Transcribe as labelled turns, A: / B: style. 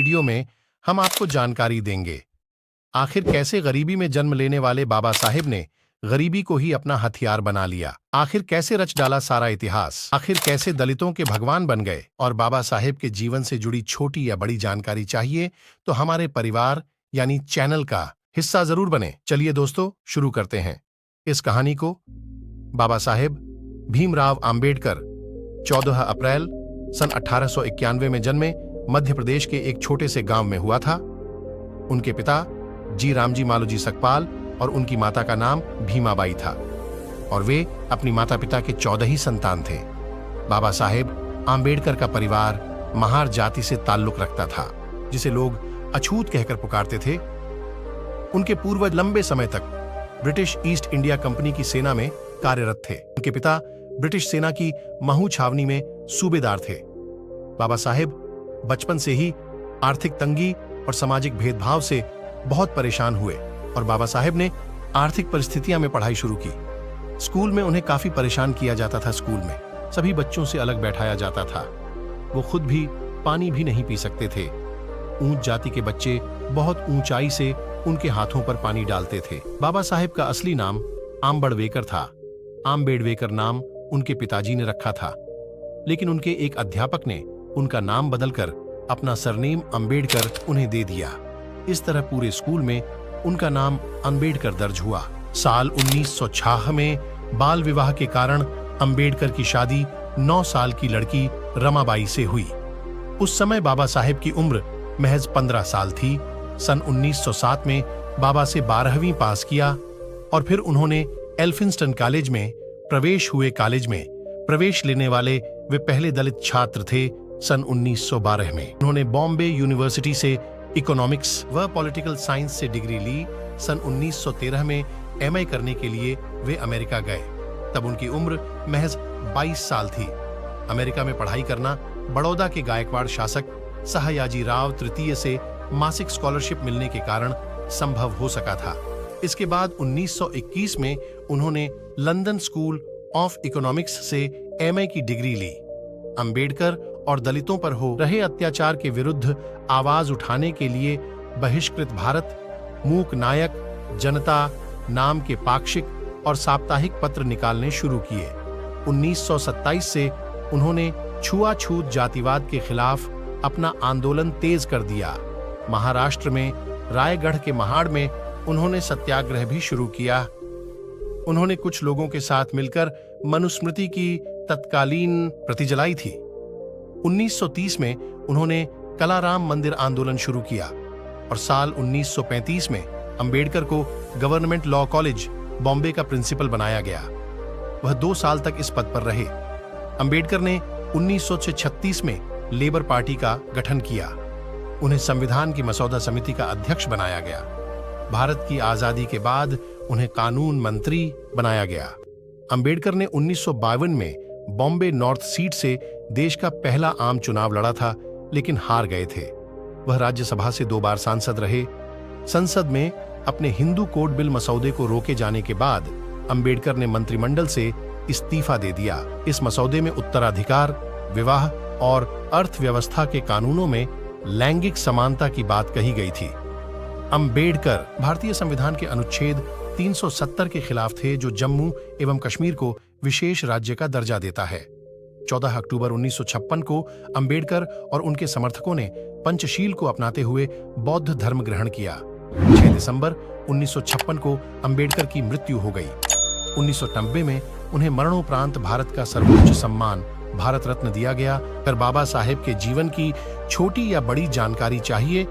A: Video में हम आपको जानकारी देंगे आखिर कैसे गरीबी में जन्म लेने वाले बाबा साहेब ने गरीबी को ही अपना हथियार बना लिया, आखिर कैसे रच डाला सारा इतिहास, आखिर कैसे दलितों के भगवान बन गए। और बाबा साहेब के जीवन से जुड़ी छोटी या बड़ी जानकारी चाहिए तो हमारे परिवार यानी चैनल का हिस्सा जरूर बने। चलिए दोस्तों, शुरू करते हैं इस कहानी को। बाबा साहेब भीमराव अंबेडकर 14 अप्रैल सन 1891 में जन्मे मध्य प्रदेश के एक छोटे से गांव में हुआ था। उनके पिता जी रामजी मालोजी सकपाल और उनकी माता का नाम भीमाबाई था और वे अपनी माता पिता के 14 ही संतान थे। बाबा साहेब अंबेडकर का परिवार महार जाति से ताल्लुक रखता था, जिसे लोग अछूत कहकर पुकारते थे। उनके पूर्वज लंबे समय तक ब्रिटिश ईस्ट इंडिया कंपनी की सेना में कार्यरत थे। उनके पिता ब्रिटिश सेना की महू छावनी में सूबेदार थे। बाबा साहेब बचपन से ही आर्थिक तंगी और सामाजिक भेदभाव से बहुत परेशान हुए और बाबा साहेब ने आर्थिक परिस्थितियां में पढ़ाई शुरू की। स्कूल में उन्हें काफी परेशान किया जाता था। स्कूल में सभी बच्चों से अलग बैठाया जाता था। वो खुद भी पानी भी नहीं पी सकते थे। ऊंच जाति के बच्चे बहुत ऊंचाई से उनके हाथों पर पानी डालते थे। बाबा साहेब का असली नाम आंबेडकर था। आंबेडकर नाम उनके पिताजी ने रखा था, लेकिन उनके एक अध्यापक ने उनका नाम बदलकर अपना सरनेम अंबेडकर उन्हें दे दिया। इस तरह पूरे स्कूल में उनका नाम अंबेडकर दर्ज हुआ। साल 1906 में बाल विवाह के कारण अंबेडकर की शादी 9 साल की लड़की रमाबाई से हुई। उस समय बाबा साहेब की उम्र महज 15 साल थी। सन 1907 में बाबा से 12वीं पास किया और फिर उन्होंने एल्फिंस्टन कॉलेज में प्रवेश हुए। कॉलेज में प्रवेश लेने वाले वे पहले दलित छात्र थे। सन 1912 में उन्होंने बॉम्बे यूनिवर्सिटी से इकोनॉमिक्स व पॉलिटिकल साइंस से डिग्री ली। सन 1913 में एमए करने के लिए वे अमेरिका गए। तब उनकी उम्र महज 22 साल थी। अमेरिका में पढ़ाई करना बड़ौदा के गायकवाड़ शासक सयाजी राव तृतीय से मासिक स्कॉलरशिप मिलने के कारण संभव हो सका था। इसके बाद 1921 में उन्होंने लंदन स्कूल ऑफ इकोनॉमिक्स से एमए की डिग्री ली। अंबेडकर और दलितों पर हो रहे अत्याचार के विरुद्ध आवाज उठाने के लिए बहिष्कृत भारत, मूक नायक, जनता नाम के पाक्षिक और साप्ताहिक पत्र निकालने शुरू किए। 1927 से उन्होंने छुआछूत जातिवाद के खिलाफ अपना आंदोलन तेज कर दिया। महाराष्ट्र में रायगढ़ के महाड़ में उन्होंने सत्याग्रह भी शुरू किया। उन्होंने कुछ लोगों के साथ मिलकर मनुस्मृति की तत्कालीन प्रति जलाई थी। 1930 में उन्होंने कलाराम मंदिर आंदोलन शुरू किया और साल 1935 में अंबेडकर को गवर्नमेंट लॉ कॉलेज बॉम्बे का प्रिंसिपल बनाया गया। वह 2 साल तक इस पद पर रहे। अंबेडकर ने 1936 में लेबर पार्टी का गठन किया। उन्हें संविधान की मसौदा समिति का अध्यक्ष बनाया गया। भारत की आजादी के बाद उन्हें कानून मंत्री बनाया गया। अंबेडकर ने 1952 में बॉम्बे नॉर्थ सीट से देश का पहला आम चुनाव लड़ा था, लेकिन हार गए थे। वह राज्यसभा से 2 बार सांसद रहे। संसद में अपने हिंदू कोड बिल मसौदे को रोके जाने के बाद अंबेडकर ने मंत्रिमंडल से इस्तीफा दे दिया। इस मसौदे में उत्तराधिकार, विवाह और अर्थव्यवस्था के कानूनों में लैंगिक समानता की बात कही गई थी। अंबेडकर भारतीय संविधान के अनुच्छेद 370 के खिलाफ थे, जो जम्मू एवं कश्मीर को विशेष राज्य का दर्जा देता है। 14 अक्टूबर 1956 को अंबेडकर और उनके समर्थकों ने पंचशील को अपनाते हुए बौद्ध धर्म ग्रहण किया। 6 दिसंबर 1956 को अंबेडकर की मृत्यु हो गई। 1990 में उन्हें मरणोपरांत भारत का सर्वोच्च सम्मान भारत रत्न दिया गया। अगर बाबा साहेब के जीवन की छोटी या बड़ी जानकारी चाहिए